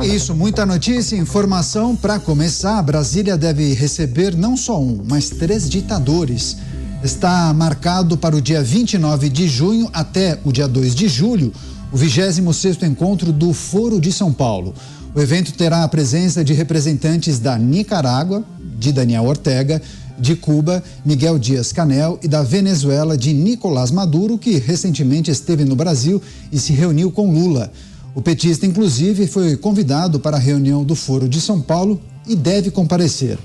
Isso, muita notícia e informação. Para começar, Brasília deve receber não só um, mas 3 ditadores. Está marcado para o dia 29 de junho até o dia 2 de julho, o 26º encontro do Foro de São Paulo. O evento terá a presença de representantes da Nicarágua, de Daniel Ortega, de Cuba, Miguel Dias-Canel, e da Venezuela, de Nicolás Maduro, que recentemente esteve no Brasil e se reuniu com Lula. O petista, inclusive, foi convidado para a reunião do Foro de São Paulo e deve comparecer.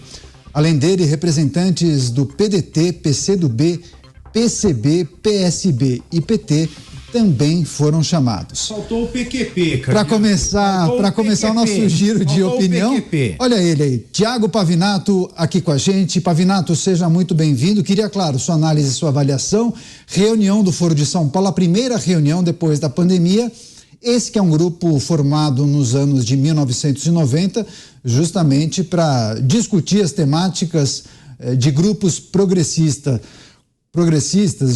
Além dele, representantes do PDT, PCdoB, PCB, PSB e PT também foram chamados. Faltou o PQP, Para começar o nosso giro de opinião, olha ele aí, Tiago Pavinato aqui com a gente. Pavinato, seja muito bem-vindo. Queria, claro, sua análise e sua avaliação. Reunião do Foro de São Paulo, a primeira reunião depois da pandemia. Esse que é um grupo formado nos anos de 1990, justamente para discutir as temáticas de grupos progressistas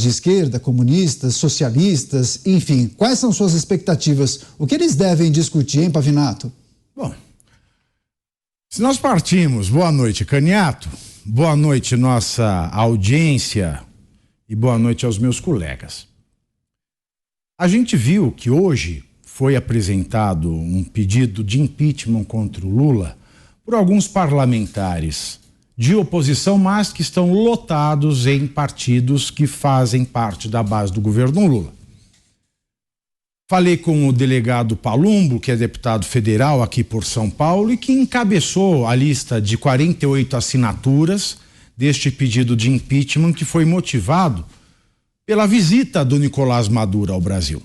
de esquerda, comunistas, socialistas, enfim. Quais são suas expectativas? O que eles devem discutir, hein, Pavinato? Bom, se nós partimos, boa noite, Caniato, boa noite, nossa audiência, e boa noite aos meus colegas. A gente viu que hoje foi apresentado um pedido de impeachment contra o Lula por alguns parlamentares de oposição, mas que estão lotados em partidos que fazem parte da base do governo Lula. Falei com o delegado Palumbo, que é deputado federal aqui por São Paulo e que encabeçou a lista de 48 assinaturas deste pedido de impeachment, que foi motivado pela visita do Nicolás Maduro ao Brasil.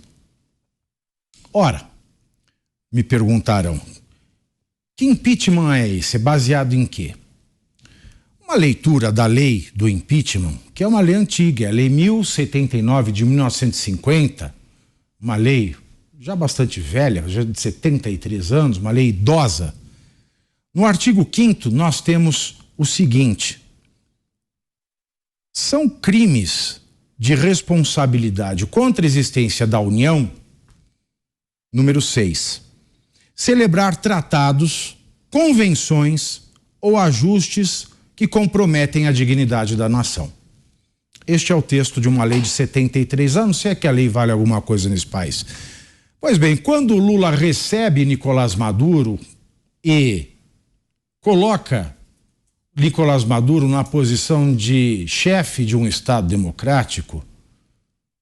Ora, me perguntarão, que impeachment é esse? É baseado em quê? Uma leitura da lei do impeachment, que é uma lei antiga, a Lei 1079 de 1950, uma lei já bastante velha, já de 73 anos, uma lei idosa. No artigo 5º nós temos o seguinte: são crimes de responsabilidade contra a existência da União, número 6, celebrar tratados, convenções ou ajustes que comprometem a dignidade da nação. Este é o texto de uma lei de 73 anos, se é que a lei vale alguma coisa nesse país. Pois bem, quando Lula recebe Nicolás Maduro e coloca Nicolás Maduro na posição de chefe de um Estado democrático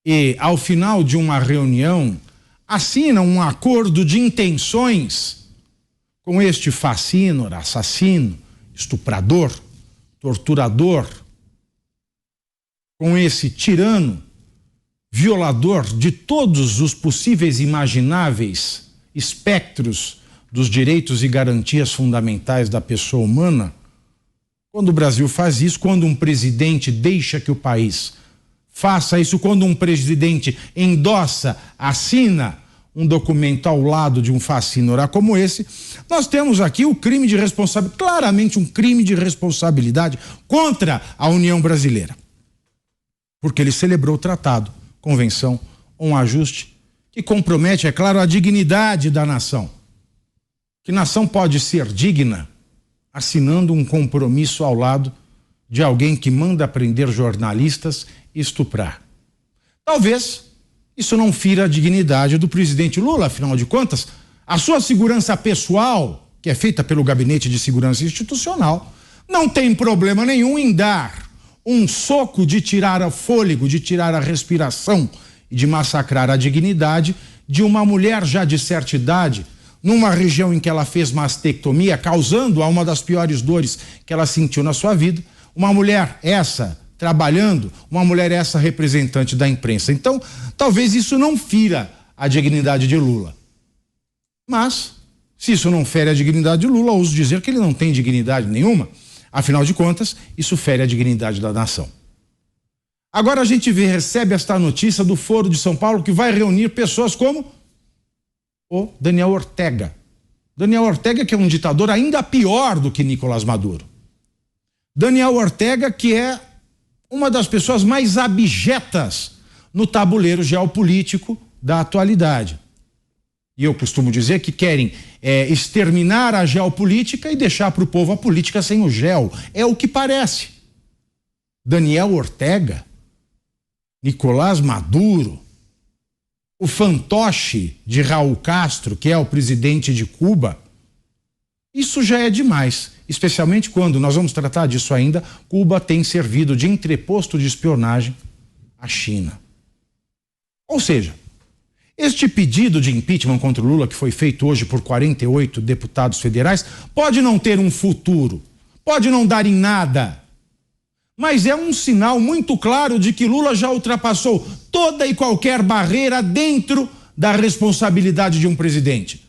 e, ao final de uma reunião, assina um acordo de intenções com este fascínora, assassino, estuprador, torturador, com esse tirano, violador de todos os possíveis e imagináveis espectros dos direitos e garantias fundamentais da pessoa humana. Quando o Brasil faz isso, quando um presidente deixa que o país faça isso, quando um presidente endossa, assina um documento ao lado de um fascínora como esse, nós temos aqui o crime de responsabilidade, claramente um crime de responsabilidade contra a União Brasileira. Porque ele celebrou o tratado, convenção, um ajuste que compromete, é claro, a dignidade da nação. Que nação pode ser digna assinando um compromisso ao lado de alguém que manda prender jornalistas e estuprar? Talvez isso não fira a dignidade do presidente Lula, afinal de contas, a sua segurança pessoal, que é feita pelo Gabinete de Segurança Institucional, não tem problema nenhum em dar um soco de tirar o fôlego, de tirar a respiração e de massacrar a dignidade de uma mulher já de certa idade, numa região em que ela fez mastectomia, causando uma das piores dores que ela sentiu na sua vida. Uma mulher essa trabalhando, uma mulher essa representante da imprensa. Então, talvez isso não fira a dignidade de Lula. Mas, se isso não fere a dignidade de Lula, ouso dizer que ele não tem dignidade nenhuma. Afinal de contas, isso fere a dignidade da nação. Agora a gente recebe esta notícia do Foro de São Paulo, que vai reunir pessoas como o Daniel Ortega. Daniel Ortega, que é um ditador ainda pior do que Nicolás Maduro. Daniel Ortega, que é uma das pessoas mais abjetas no tabuleiro geopolítico da atualidade. e eu costumo dizer que querem exterminar a geopolítica e deixar para o povo a política sem o gel. É o que parece. Daniel Ortega, Nicolás Maduro, o fantoche de Raul Castro, que é o presidente de Cuba, isso já é demais, especialmente quando nós vamos tratar disso ainda. Cuba tem servido de entreposto de espionagem à China. Ou seja, este pedido de impeachment contra o Lula, que foi feito hoje por 48 deputados federais, pode não ter um futuro, pode não dar em nada, mas é um sinal muito claro de que Lula já ultrapassou toda e qualquer barreira dentro da responsabilidade de um presidente.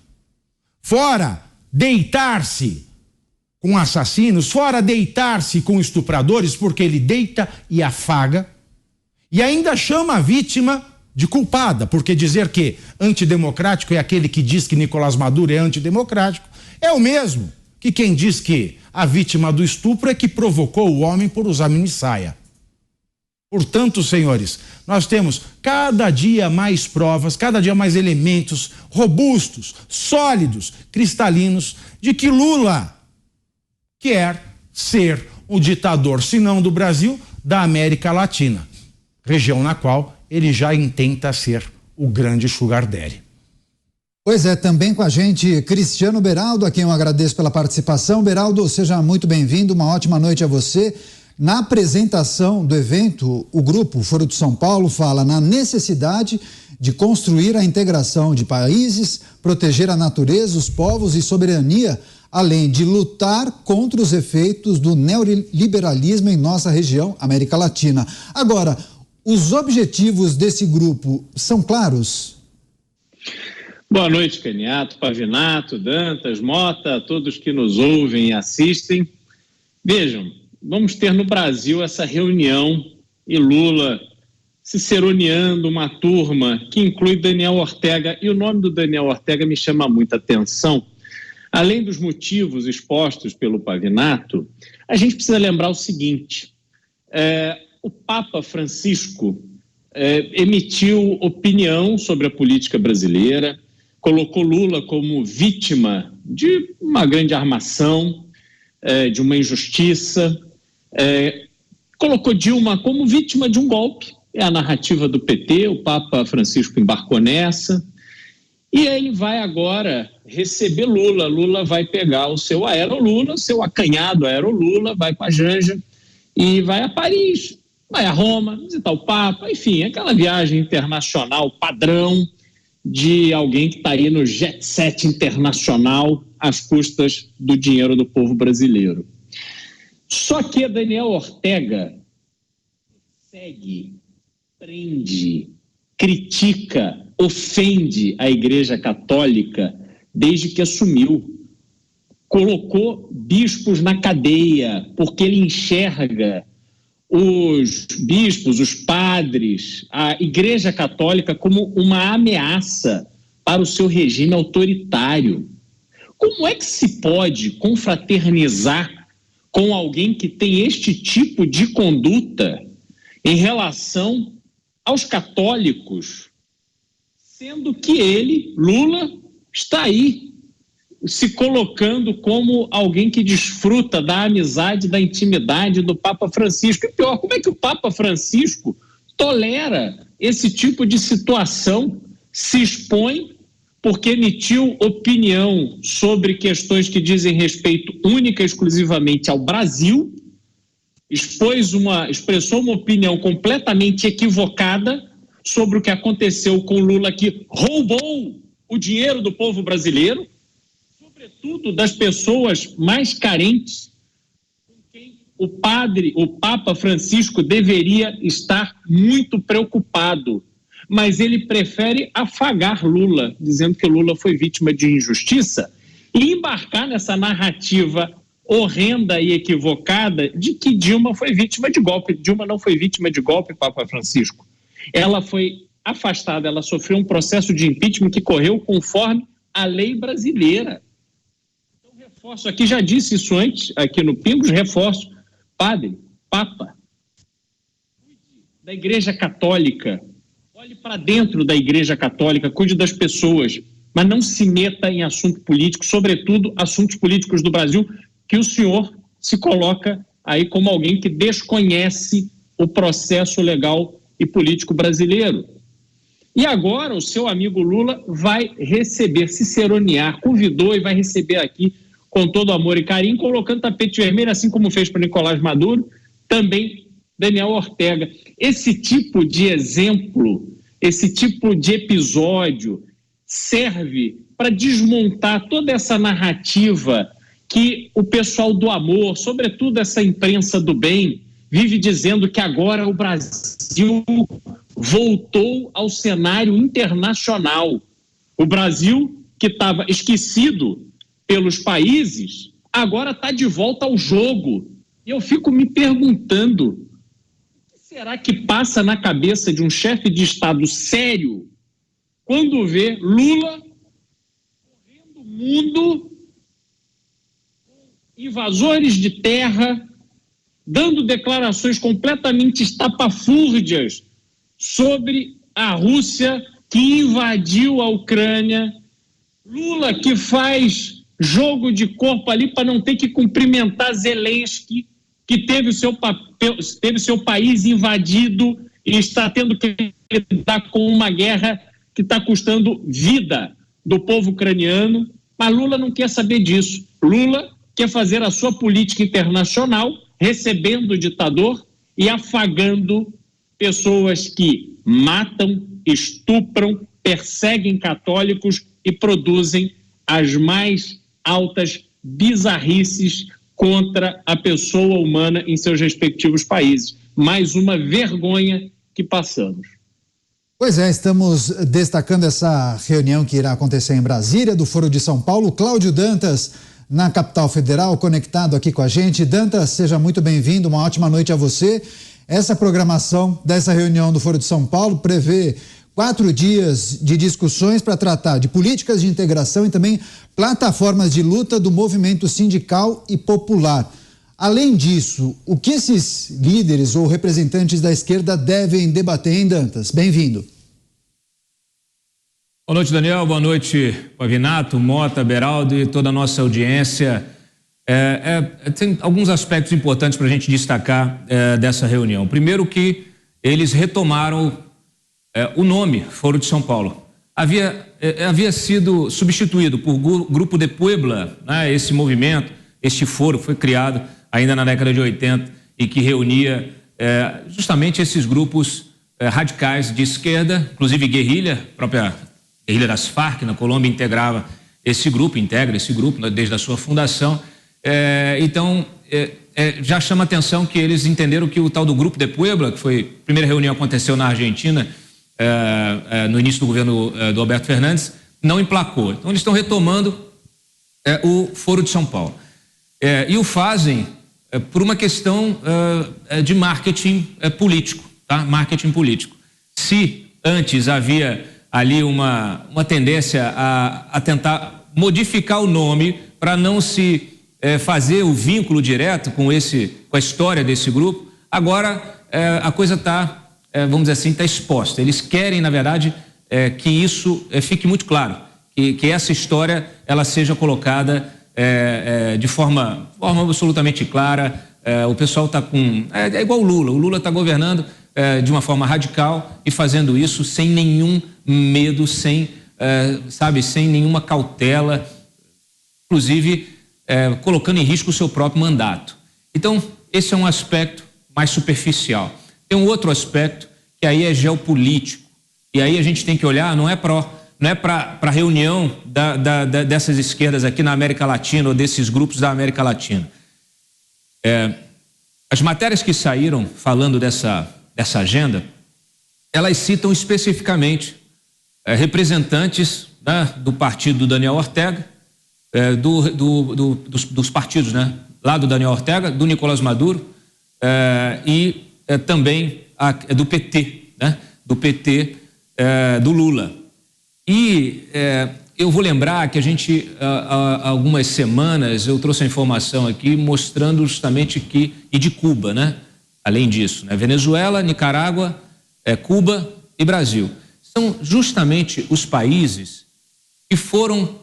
Fora deitar-se com assassinos, fora deitar-se com estupradores, porque ele deita e afaga, e ainda chama a vítima de culpada, porque dizer que antidemocrático é aquele que diz que Nicolás Maduro é antidemocrático, é o mesmo que quem diz que a vítima do estupro é que provocou o homem por usar minissaia. Portanto, senhores, nós temos cada dia mais provas, cada dia mais elementos robustos, sólidos, cristalinos, de que Lula quer ser o ditador, se não do Brasil, da América Latina, região na qual ele já intenta ser o grande sugar daddy. Pois é, também com a gente Cristiano Beraldo, a quem eu agradeço pela participação. Beraldo, seja muito bem-vindo, uma ótima noite a você. Na apresentação do evento, o grupo Foro de São Paulo fala na necessidade de construir a integração de países, proteger a natureza, os povos e soberania, além de lutar contra os efeitos do neoliberalismo em nossa região, América Latina. Agora, os objetivos desse grupo são claros? Boa noite, Caniato, Pavinato, Dantas, Mota, todos que nos ouvem e assistem. Vejam, vamos ter no Brasil essa reunião e Lula ciceroneando uma turma que inclui Daniel Ortega, e o nome do Daniel Ortega me chama muita atenção. Além dos motivos expostos pelo Pavinato, a gente precisa lembrar o seguinte: o Papa Francisco emitiu opinião sobre a política brasileira, colocou Lula como vítima de uma grande armação, de uma injustiça, colocou Dilma como vítima de um golpe. É a narrativa do PT, o Papa Francisco embarcou nessa, e ele vai agora receber Lula. Lula vai pegar o seu aerolula, seu acanhado aerolula, vai com a Janja e vai a Paris, vai a Roma, visitar o Papa, enfim, aquela viagem internacional padrão de alguém que está aí no jet set internacional às custas do dinheiro do povo brasileiro. Só que Daniel Ortega segue, prende, critica, ofende a Igreja Católica desde que assumiu. Colocou bispos na cadeia porque ele enxerga os bispos, os padres, a Igreja Católica como uma ameaça para o seu regime autoritário. Como é que se pode confraternizar com alguém que tem este tipo de conduta em relação aos católicos, sendo que ele, Lula, está aí se colocando como alguém que desfruta da amizade, da intimidade do Papa Francisco? E pior, como é que o Papa Francisco tolera esse tipo de situação, se expõe porque emitiu opinião sobre questões que dizem respeito única e exclusivamente ao Brasil, expressou uma opinião completamente equivocada sobre o que aconteceu com Lula, que roubou o dinheiro do povo brasileiro, sobretudo das pessoas mais carentes, com quem o Papa Francisco deveria estar muito preocupado. Mas ele prefere afagar Lula, dizendo que Lula foi vítima de injustiça, e embarcar nessa narrativa horrenda e equivocada de que Dilma foi vítima de golpe. Dilma não foi vítima de golpe, Papa Francisco. Ela foi afastada, ela sofreu um processo de impeachment que correu conforme a lei brasileira. Então, reforço aqui, já disse isso antes, aqui no Pingos, reforço, padre, Papa, cuide da Igreja Católica, olhe para dentro da Igreja Católica, cuide das pessoas. mas não se meta em assunto político, sobretudo assuntos políticos do Brasil, que o senhor se coloca aí como alguém que desconhece o processo legal e político brasileiro. E agora o seu amigo Lula vai receber, ciceronear, convidou e vai receber aqui com todo amor e carinho, colocando tapete vermelho, assim como fez para Nicolás Maduro, também Daniel Ortega. Esse tipo de exemplo, esse tipo de episódio serve para desmontar toda essa narrativa que o pessoal do amor, sobretudo essa imprensa do bem, vive dizendo que agora o Brasil voltou ao cenário internacional. O Brasil, que estava esquecido pelos países, agora está de volta ao jogo. E eu fico me perguntando, o que será que passa na cabeça de um chefe de Estado sério quando vê Lula correndo o mundo, invasores de terra, dando declarações completamente estapafúrdias sobre a Rússia que invadiu a Ucrânia, Lula que faz jogo de corpo ali para não ter que cumprimentar Zelensky, que teve o seu país invadido e está tendo que lidar com uma guerra que está custando vida do povo ucraniano, mas Lula não quer saber disso. Lula quer fazer a sua política internacional, recebendo o ditador e afagando pessoas que matam, estupram, perseguem católicos e produzem as mais altas bizarrices contra a pessoa humana em seus respectivos países. Mais uma vergonha que passamos. Pois é, estamos destacando essa reunião que irá acontecer em Brasília, do Foro de São Paulo. Cláudio Dantas, na capital federal, conectado aqui com a gente. Dantas, seja muito bem-vindo, uma ótima noite a você. Essa programação dessa reunião do Foro de São Paulo prevê 4 dias de discussões para tratar de políticas de integração e também plataformas de luta do movimento sindical e popular. Além disso, o que esses líderes ou representantes da esquerda devem debater, hein, Dantas? Bem-vindo. Boa noite, Daniel. Boa noite, Pavinato, Mota, Beraldo e toda a nossa audiência. Tem alguns aspectos importantes para a gente destacar dessa reunião. Primeiro que eles retomaram o nome Foro de São Paulo. Havia sido substituído por Grupo de Puebla, né? Esse movimento, este foro foi criado ainda na década de 80 e que reunia justamente esses grupos radicais de esquerda, inclusive guerrilha, própria guerrilha das Farc na Colômbia integra esse grupo desde a sua fundação. Então, já chama atenção que eles entenderam que o tal do Grupo de Puebla, que foi a primeira reunião aconteceu na Argentina, no início do governo do Alberto Fernandes, não emplacou. Então, eles estão retomando o Foro de São Paulo. E o fazem por uma questão de marketing político, tá? Marketing político. Se antes havia ali uma tendência a tentar modificar o nome para não se fazer o vínculo direto com a história desse grupo, agora a coisa está, vamos dizer assim, está exposta. Eles querem, na verdade, que isso fique muito claro, que essa história ela seja colocada de forma absolutamente clara. O pessoal está com... É igual o Lula está governando de uma forma radical e fazendo isso sem nenhum medo, sem nenhuma cautela, inclusive colocando em risco o seu próprio mandato. Então, esse é um aspecto mais superficial. Tem um outro aspecto que aí é geopolítico, e aí a gente tem que olhar, não é para a reunião dessas esquerdas aqui na América Latina ou desses grupos da América Latina. As matérias que saíram falando dessa agenda, elas citam especificamente representantes, né, do partido do Daniel Ortega, dos partidos, né, lá do Daniel Ortega, do Nicolás Maduro e também do PT, né, do Lula. E eu vou lembrar que a gente, há algumas semanas, eu trouxe a informação aqui mostrando justamente e de Cuba, né? Além disso, né? Venezuela, Nicarágua, Cuba e Brasil. São justamente os países que foram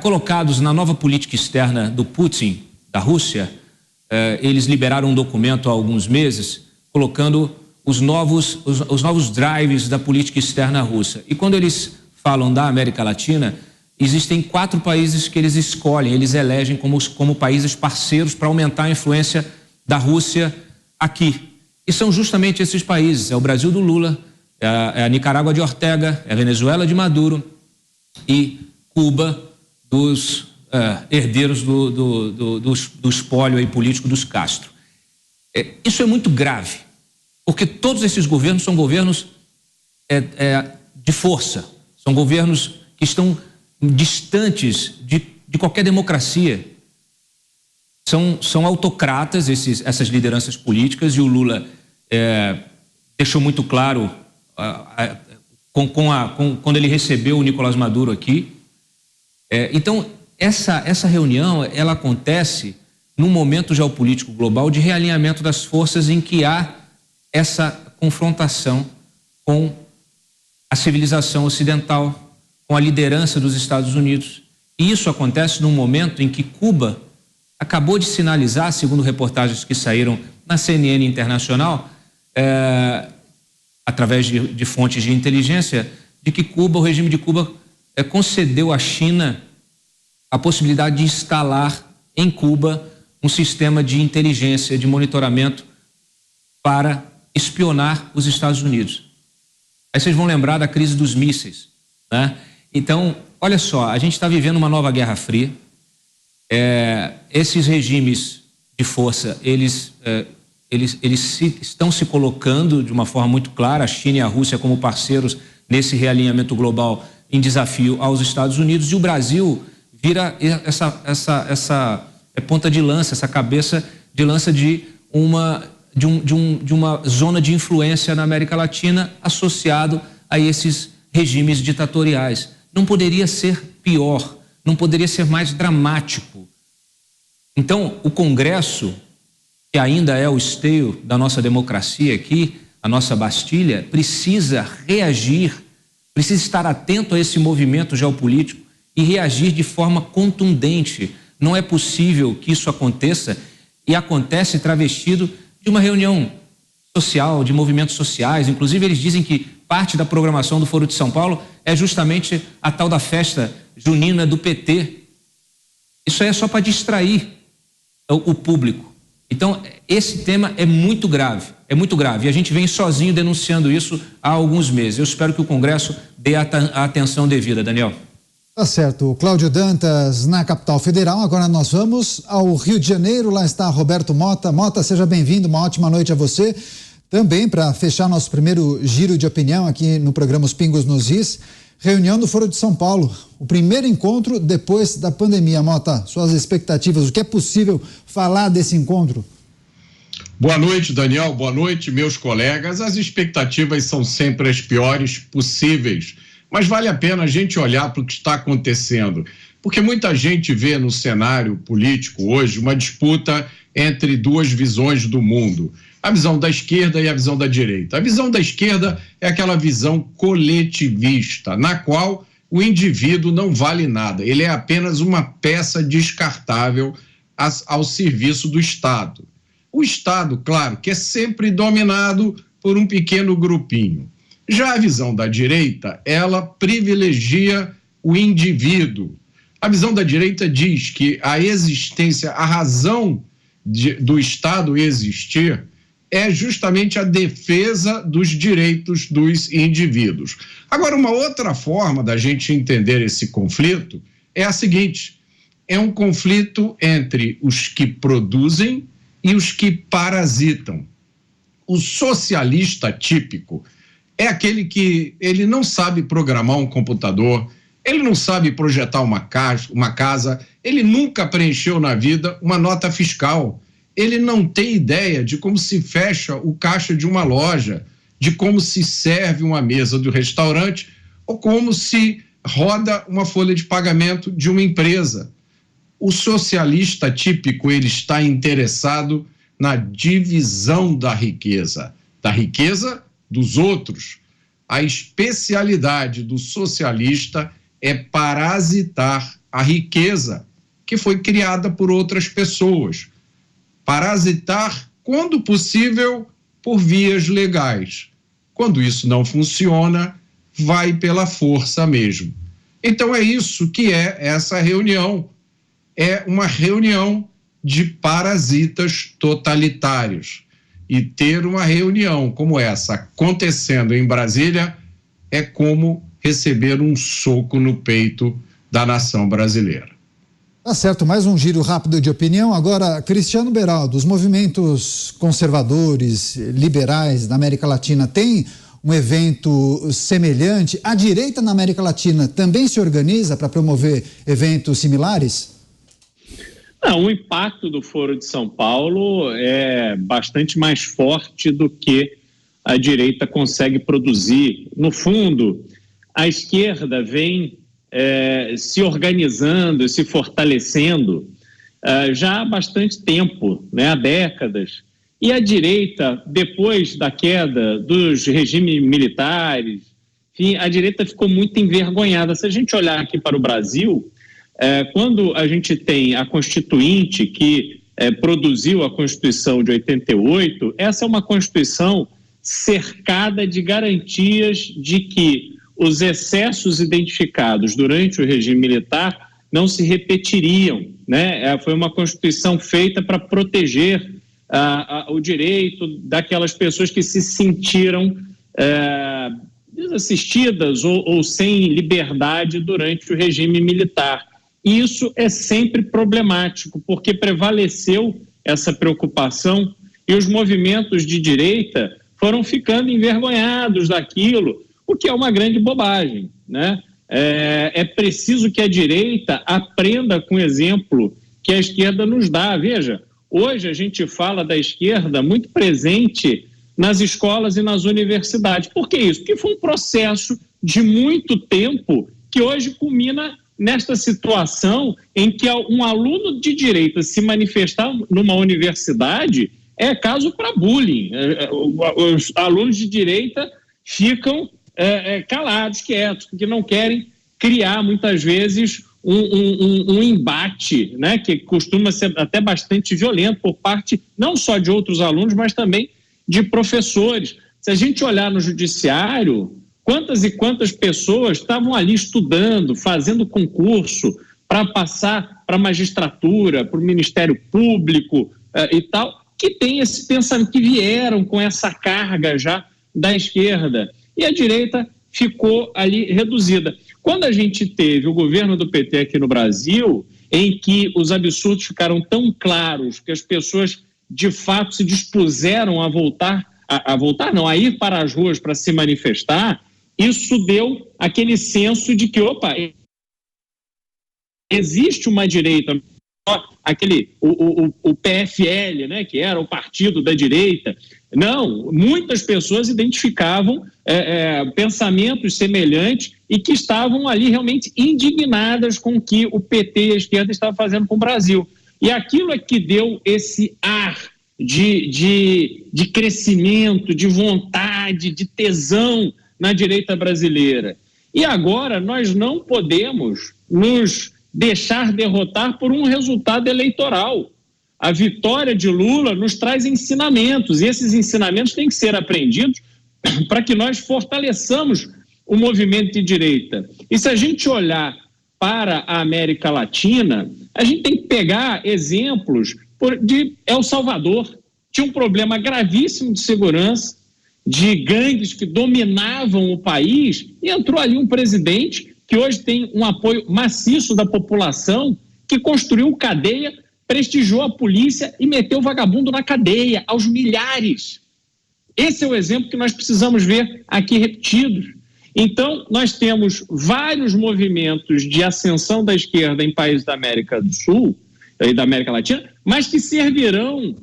colocados na nova política externa do Putin, da Rússia. Eles liberaram um documento há alguns meses colocando os novos drives da política externa russa. E quando eles falam da América Latina, existem 4 países que eles escolhem, eles elegem como países parceiros para aumentar a influência da Rússia aqui. E são justamente esses países: é o Brasil do Lula, é a Nicarágua de Ortega, é a Venezuela de Maduro e Cuba dos herdeiros do espólio aí político dos Castro. Isso é muito grave, porque todos esses governos são governos de força, são governos que estão distantes de qualquer democracia. São autocratas essas lideranças políticas, e o Lula deixou muito claro quando ele recebeu o Nicolás Maduro aqui. Então, essa reunião, ela acontece num momento geopolítico global de realinhamento das forças, em que há essa confrontação com a civilização ocidental, com a liderança dos Estados Unidos. E isso acontece num momento em que Cuba acabou de sinalizar, segundo reportagens que saíram na CNN Internacional, através de fontes de inteligência, de que o regime de Cuba concedeu à China a possibilidade de instalar em Cuba um sistema de inteligência, de monitoramento para espionar os Estados Unidos. Aí vocês vão lembrar da crise dos mísseis, né? Então, olha só, a gente está vivendo uma nova Guerra Fria. Esses regimes de força, eles estão se colocando de uma forma muito clara, a China e a Rússia como parceiros nesse realinhamento global, em desafio aos Estados Unidos, e o Brasil vira essa ponta de lança, essa cabeça de lança de uma zona de influência na América Latina, associado a esses regimes ditatoriais. Não poderia ser pior, não poderia ser mais dramático. Então, o Congresso, que ainda é o esteio da nossa democracia aqui, a nossa Bastilha, precisa reagir, precisa estar atento a esse movimento geopolítico e reagir de forma contundente. Não é possível que isso aconteça, e acontece travestido de uma reunião social, de movimentos sociais. Inclusive, eles dizem que parte da programação do Foro de São Paulo é justamente a tal da festa junina do PT. Isso aí é só para distrair o público. Então, esse tema é muito grave, e a gente vem sozinho denunciando isso há alguns meses. Eu espero que o Congresso dê a atenção devida, Daniel. Tá certo. Cláudio Dantas, na capital federal. Agora nós vamos ao Rio de Janeiro. Lá está Roberto Mota. Mota, seja bem-vindo. Uma ótima noite a você. Também, para fechar nosso primeiro giro de opinião aqui no programa Os Pingos nos Is, reunião do Foro de São Paulo. O primeiro encontro depois da pandemia. Mota, suas expectativas, o que é possível falar desse encontro? Boa noite, Daniel. Boa noite, meus colegas. As expectativas são sempre as piores possíveis, mas vale a pena a gente olhar para o que está acontecendo, porque muita gente vê no cenário político hoje uma disputa entre duas visões do mundo, a visão da esquerda e a visão da direita. A visão da esquerda é aquela visão coletivista, na qual o indivíduo não vale nada, ele é apenas uma peça descartável ao serviço do Estado. O Estado, claro, que é sempre dominado por um pequeno grupinho. Já a visão da direita, ela privilegia o indivíduo. A visão da direita diz que a existência, a razão do Estado existir é justamente a defesa dos direitos dos indivíduos. Agora, uma outra forma da gente entender esse conflito é a seguinte: é um conflito entre os que produzem e os que parasitam. O socialista típico é aquele que ele não sabe programar um computador, ele não sabe projetar uma casa, ele nunca preencheu na vida uma nota fiscal, ele não tem ideia de como se fecha o caixa de uma loja, de como se serve uma mesa do restaurante ou como se roda uma folha de pagamento de uma empresa. O socialista típico, ele está interessado na divisão da riqueza dos outros. A especialidade do socialista é parasitar a riqueza que foi criada por outras pessoas. Parasitar, quando possível, por vias legais. Quando isso não funciona, vai pela força mesmo. Então é isso que é essa reunião. É uma reunião de parasitas totalitários. E ter uma reunião como essa acontecendo em Brasília é como receber um soco no peito da nação brasileira. Tá certo, mais um giro rápido de opinião. Agora, Cristiano Beraldo, os movimentos conservadores, liberais da América Latina têm um evento semelhante? A direita na América Latina também se organiza para promover eventos similares? Não, o impacto do Foro de São Paulo é bastante mais forte do que a direita consegue produzir. No fundo, a esquerda vem se organizando, se fortalecendo já há bastante tempo, né, há décadas. E a direita, depois da queda dos regimes militares, enfim, a direita ficou muito envergonhada. Se a gente olhar aqui para o Brasil, quando a gente tem a Constituinte que produziu a Constituição de 88, essa é uma Constituição cercada de garantias de que os excessos identificados durante o regime militar não se repetiriam, né? Foi uma Constituição feita para proteger o direito daquelas pessoas que se sentiram desassistidas ou sem liberdade durante o regime militar. Isso é sempre problemático, porque prevaleceu essa preocupação e os movimentos de direita foram ficando envergonhados daquilo, o que é uma grande bobagem, né? É preciso que a direita aprenda com o exemplo que a esquerda nos dá. Veja, hoje a gente fala da esquerda muito presente nas escolas e nas universidades. Por que isso? Porque foi um processo de muito tempo que hoje culmina nesta situação em que um aluno de direita se manifestar numa universidade é caso para bullying. Os alunos de direita ficam calados, quietos, porque não querem criar, muitas vezes, um embate, né, que costuma ser até bastante violento por parte não só de outros alunos, mas também de professores. Se a gente olhar no judiciário, quantas e quantas pessoas estavam ali estudando, fazendo concurso para passar para a magistratura, para o Ministério Público e tal, que tem esse pensamento, que vieram com essa carga já da esquerda. E a direita ficou ali reduzida. Quando a gente teve o governo do PT aqui no Brasil, em que os absurdos ficaram tão claros que as pessoas, de fato, se dispuseram a ir para as ruas para se manifestar, isso deu aquele senso de que, opa, existe uma direita, o PFL, né, que era o partido da direita. Não, muitas pessoas identificavam pensamentos semelhantes e que estavam ali realmente indignadas com o que o PT e a esquerda estavam fazendo com o Brasil. E aquilo é que deu esse ar de crescimento, de vontade, de tesão na direita brasileira. E agora nós não podemos nos deixar derrotar por um resultado eleitoral. A vitória de Lula nos traz ensinamentos, e esses ensinamentos têm que ser aprendidos para que nós fortaleçamos o movimento de direita. E se a gente olhar para a América Latina, a gente tem que pegar exemplos de El Salvador. Tinha um problema gravíssimo de segurança, de gangues que dominavam o país, e entrou ali um presidente que hoje tem um apoio maciço da população, que construiu cadeia, prestigiou a polícia e meteu o vagabundo na cadeia, aos milhares. Esse é o exemplo que nós precisamos ver aqui repetido. Então, nós temos vários movimentos de ascensão da esquerda em países da América do Sul e da América Latina, mas que servirão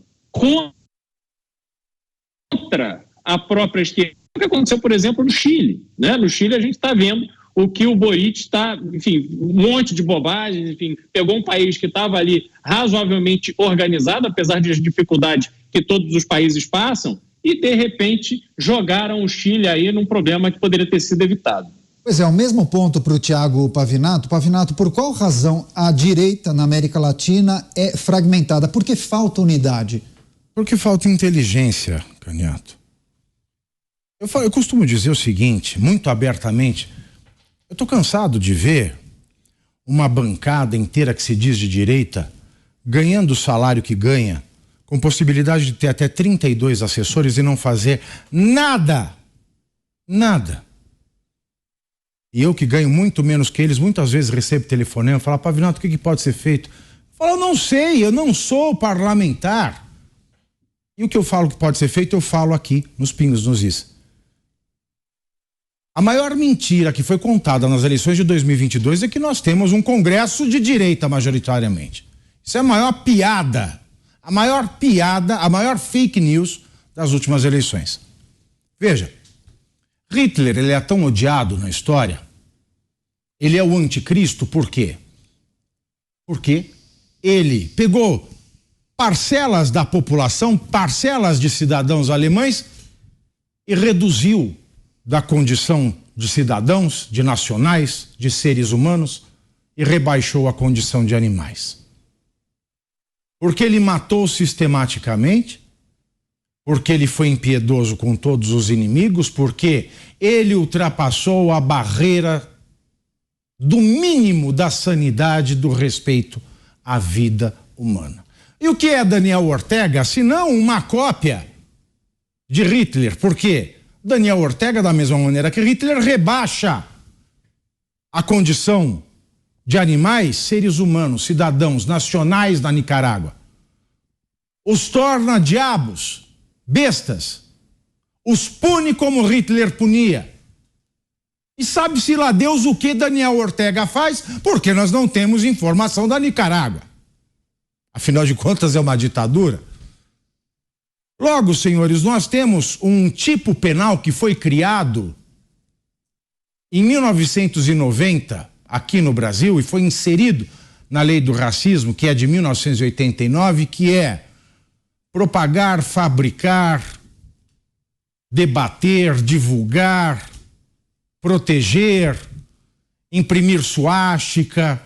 contra a própria esquerda. O que aconteceu, por exemplo, no Chile, né? No Chile a gente está vendo o que o Boric está, enfim, um monte de bobagens, enfim, pegou um país que estava ali razoavelmente organizado, apesar das dificuldades que todos os países passam, e de repente jogaram o Chile aí num problema que poderia ter sido evitado. Pois é, o mesmo ponto para o Tiago Pavinato. Pavinato, por qual razão a direita na América Latina é fragmentada? Por que falta unidade? Porque falta inteligência, Canhato. Eu costumo dizer o seguinte, muito abertamente, eu estou cansado de ver uma bancada inteira que se diz de direita ganhando o salário que ganha, com possibilidade de ter até 32 assessores e não fazer nada. Nada. E eu que ganho muito menos que eles, muitas vezes recebo telefonema, falo, Pavinato, o que pode ser feito? Eu falo, eu não sei, eu não sou parlamentar. E o que eu falo que pode ser feito, eu falo aqui, nos Pingos nos Is. A maior mentira que foi contada nas eleições de 2022 é que nós temos um Congresso de direita majoritariamente. Isso é a maior piada, a maior fake news das últimas eleições. Veja, Hitler, ele é tão odiado na história, ele é o anticristo, por quê? Porque ele pegou parcelas da população, parcelas de cidadãos alemães e reduziu da condição de cidadãos, de nacionais, de seres humanos e rebaixou a condição de animais. Porque ele matou sistematicamente, porque ele foi impiedoso com todos os inimigos, porque ele ultrapassou a barreira do mínimo da sanidade, do respeito à vida humana. E o que é Daniel Ortega, se não uma cópia de Hitler? Por quê? Daniel Ortega, da mesma maneira que Hitler, rebaixa a condição de animais, seres humanos, cidadãos, nacionais da Nicarágua. Os torna diabos, bestas. Os pune como Hitler punia. E sabe-se lá Deus o que Daniel Ortega faz, porque nós não temos informação da Nicarágua. Afinal de contas, é uma ditadura. Logo, senhores, nós temos um tipo penal que foi criado em 1990 aqui no Brasil e foi inserido na lei do racismo, que é de 1989, que é propagar, fabricar, debater, divulgar, proteger, imprimir suástica.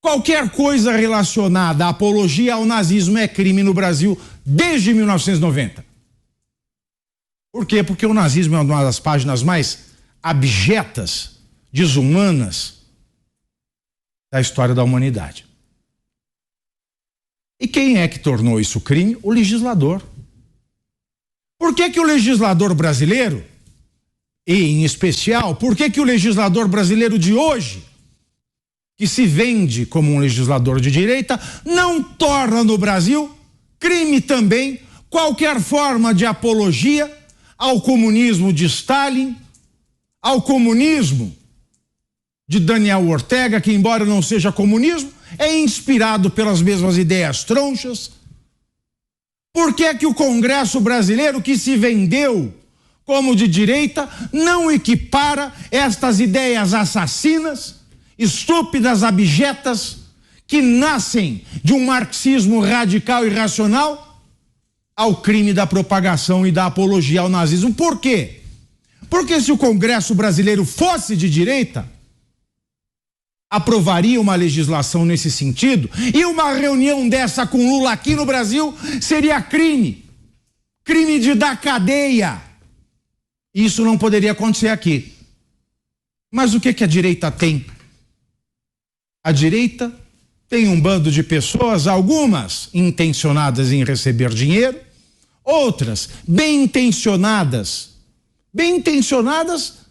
Qualquer coisa relacionada à apologia ao nazismo é crime no Brasil desde 1990. Por quê? Porque o nazismo é uma das páginas mais abjetas, desumanas da história da humanidade. E quem é que tornou isso crime? O legislador. Por que o legislador brasileiro, e em especial, por que o legislador brasileiro de hoje, que se vende como um legislador de direita, não torna no Brasil crime também qualquer forma de apologia ao comunismo de Stalin, ao comunismo de Daniel Ortega, que embora não seja comunismo, é inspirado pelas mesmas ideias tronchas? Por que o Congresso brasileiro, que se vendeu como de direita, não equipara estas ideias assassinas, estúpidas, abjetas, que nascem de um marxismo radical e irracional, ao crime da propagação e da apologia ao nazismo? Por quê? Porque se o Congresso brasileiro fosse de direita, aprovaria uma legislação nesse sentido, e uma reunião dessa com Lula aqui no Brasil seria crime. Crime de dar cadeia. Isso não poderia acontecer aqui. Mas o que a direita tem? A direita tem um bando de pessoas, algumas intencionadas em receber dinheiro, outras bem intencionadas. Bem intencionadas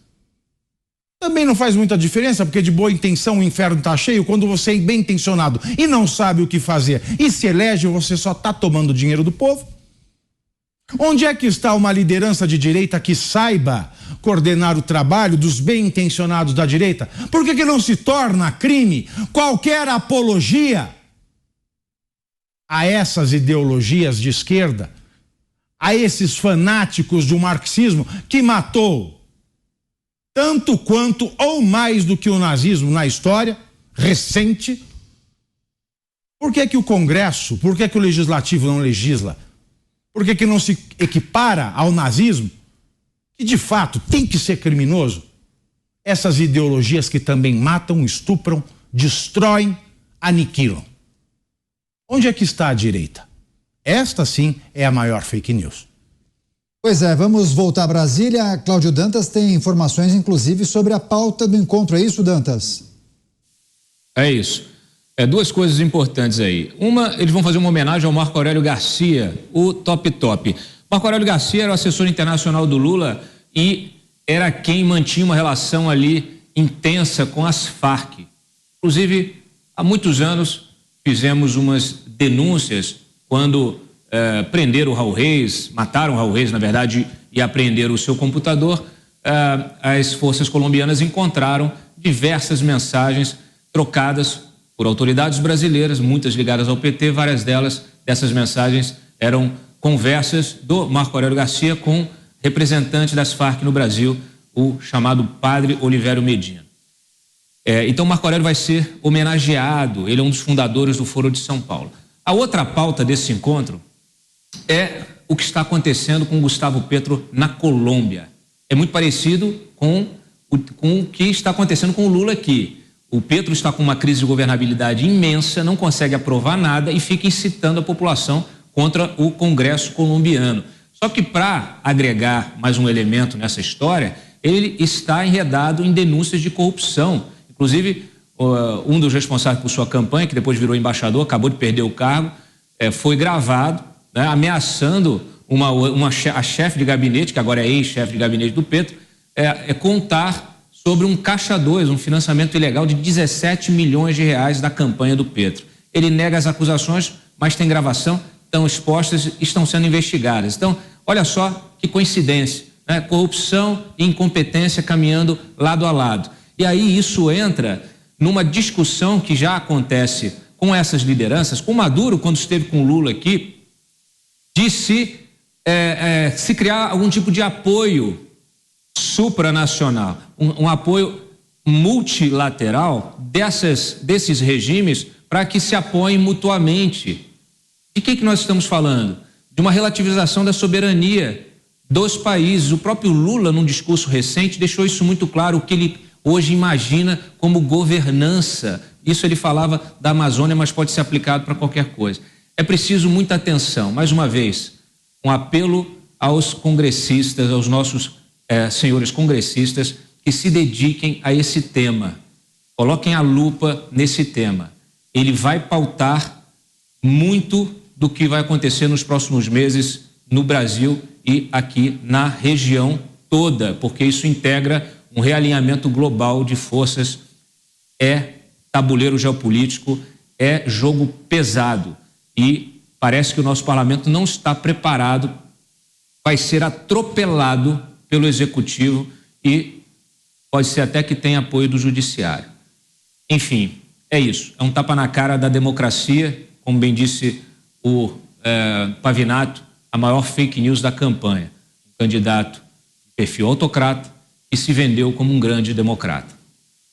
também não faz muita diferença, porque de boa intenção o inferno está cheio. Quando você é bem intencionado e não sabe o que fazer e se elege, você só está tomando dinheiro do povo. Onde é que está uma liderança de direita que saiba coordenar o trabalho dos bem intencionados da direita? Por que não se torna crime qualquer apologia a essas ideologias de esquerda, a esses fanáticos do marxismo que matou tanto quanto ou mais do que o nazismo na história recente? Por que o Congresso, por que o Legislativo não legisla? Por que não se equipara ao nazismo, que de fato tem que ser criminoso? essas ideologias que também matam, estupram, destroem, aniquilam. Onde é que está a direita? Esta sim é a maior fake news. Pois é, vamos voltar a Brasília. Cláudio Dantas tem informações, inclusive, sobre a pauta do encontro. É isso, Dantas? É isso. Duas coisas importantes aí. Uma, eles vão fazer uma homenagem ao Marco Aurélio Garcia, o top. Marco Aurélio Garcia era o assessor internacional do Lula e era quem mantinha uma relação ali intensa com as Farc. Inclusive, há muitos anos fizemos umas denúncias quando prenderam o Raul Reis, mataram o Raul Reis, na verdade, e apreenderam o seu computador. As forças colombianas encontraram diversas mensagens trocadas por autoridades brasileiras, muitas ligadas ao PT, várias dessas mensagens eram conversas do Marco Aurélio Garcia com representante das Farc no Brasil, o chamado Padre Olivério Medina. Então Marco Aurélio vai ser homenageado, ele é um dos fundadores do Foro de São Paulo. A outra pauta desse encontro é o que está acontecendo com Gustavo Petro na Colômbia. É muito parecido com o que está acontecendo com o Lula aqui. O Petro está com uma crise de governabilidade imensa, não consegue aprovar nada e fica incitando a população contra o Congresso colombiano. Só que para agregar mais um elemento nessa história, ele está enredado em denúncias de corrupção. Inclusive, um dos responsáveis por sua campanha, que depois virou embaixador, acabou de perder o cargo, foi gravado, né, ameaçando a chefe de gabinete, que agora é ex-chefe de gabinete do Petro, contar sobre um caixa 2, um financiamento ilegal de 17 milhões de reais da campanha do Petro. Ele nega as acusações, mas tem gravação, estão expostas, estão sendo investigadas. Então, olha só que coincidência, né? Corrupção e incompetência caminhando lado a lado. E aí isso entra numa discussão que já acontece com essas lideranças, com Maduro, quando esteve com o Lula aqui, de se criar algum tipo de apoio supranacional, um apoio multilateral desses regimes para que se apoiem mutuamente. De que nós estamos falando? De uma relativização da soberania dos países. O próprio Lula, num discurso recente, deixou isso muito claro, o que ele hoje imagina como governança. Isso ele falava da Amazônia, mas pode ser aplicado para qualquer coisa. É preciso muita atenção. Mais uma vez, um apelo aos congressistas, aos nossos senhores congressistas, que se dediquem a esse tema, coloquem a lupa nesse tema. Ele vai pautar muito do que vai acontecer nos próximos meses no Brasil e aqui na região toda, porque isso integra um realinhamento global de forças, tabuleiro geopolítico, jogo pesado e parece que o nosso parlamento não está preparado, vai ser atropelado pelo executivo e pode ser até que tenha apoio do judiciário. Enfim, é isso. É um tapa na cara da democracia, como bem disse o Pavinato, a maior fake news da campanha. Um candidato de perfil autocrata que se vendeu como um grande democrata.